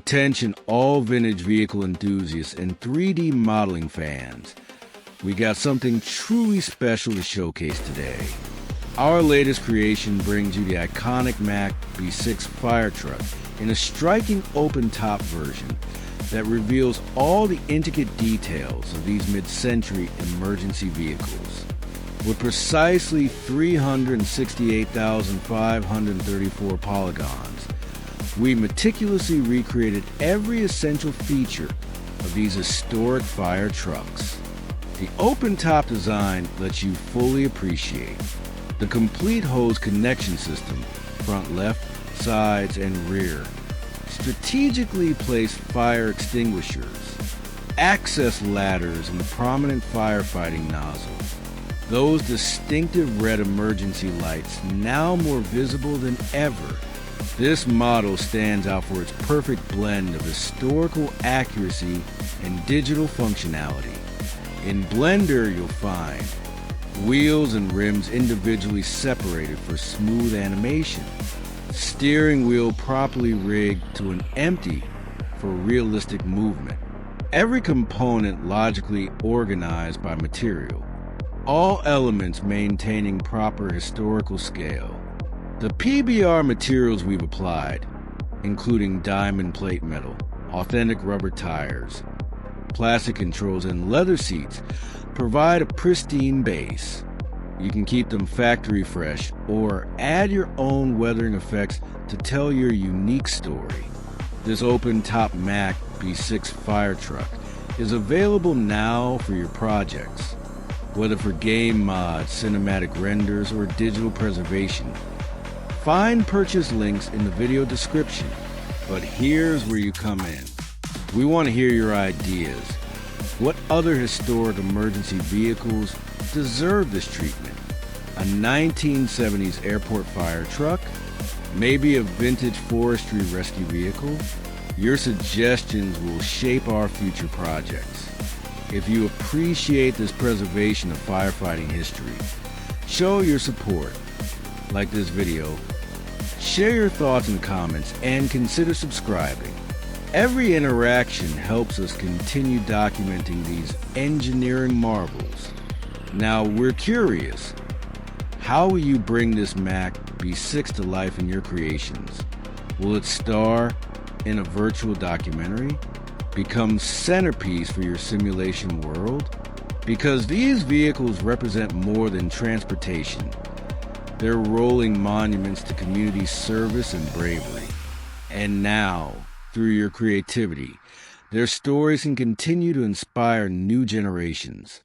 Attention all vintage vehicle enthusiasts and 3D modeling fans. We got something truly special to showcase today. Our latest creation brings you the iconic Mack B6 Firetruck in a striking open-top version that reveals all the intricate details of these mid-century emergency vehicles. With precisely 368,534 polygons, we meticulously recreated every essential feature of these historic fire trucks. The open-top design lets you fully appreciate the complete hose connection system, front, left, sides, and rear, strategically placed fire extinguishers, access ladders, and prominent firefighting nozzles. Those distinctive red emergency lights, now more visible than ever. This model stands out for its perfect blend of historical accuracy and digital functionality. In Blender, you'll find wheels and rims individually separated for smooth animation, steering wheel properly rigged to an empty for realistic movement, every component logically organized by material, all elements maintaining proper historical scale. The PBR materials we've applied, including diamond plate metal, authentic rubber tires, plastic controls, and leather seats, provide a pristine base. You can keep them factory fresh or add your own weathering effects to tell your unique story. This open-top Mack B6 Firetruck is available now for your projects, whether for game mods, cinematic renders, or digital preservation. Find purchase links in the video description, but here's where you come in. We want to hear your ideas. What other historic emergency vehicles deserve this treatment? A 1970s airport fire truck? Maybe a vintage forestry rescue vehicle? Your suggestions will shape our future projects. If you appreciate this preservation of firefighting history, show your support. Like this video, share your thoughts and comments, and consider subscribing. Every interaction helps us continue documenting these engineering marvels. Now we're curious, how will you bring this Mack B6 to life in your creations? Will it star in a virtual documentary? Become centerpiece for your simulation world? Because these vehicles represent more than transportation. They're rolling monuments to community service and bravery. And now, through your creativity, their stories can continue to inspire new generations.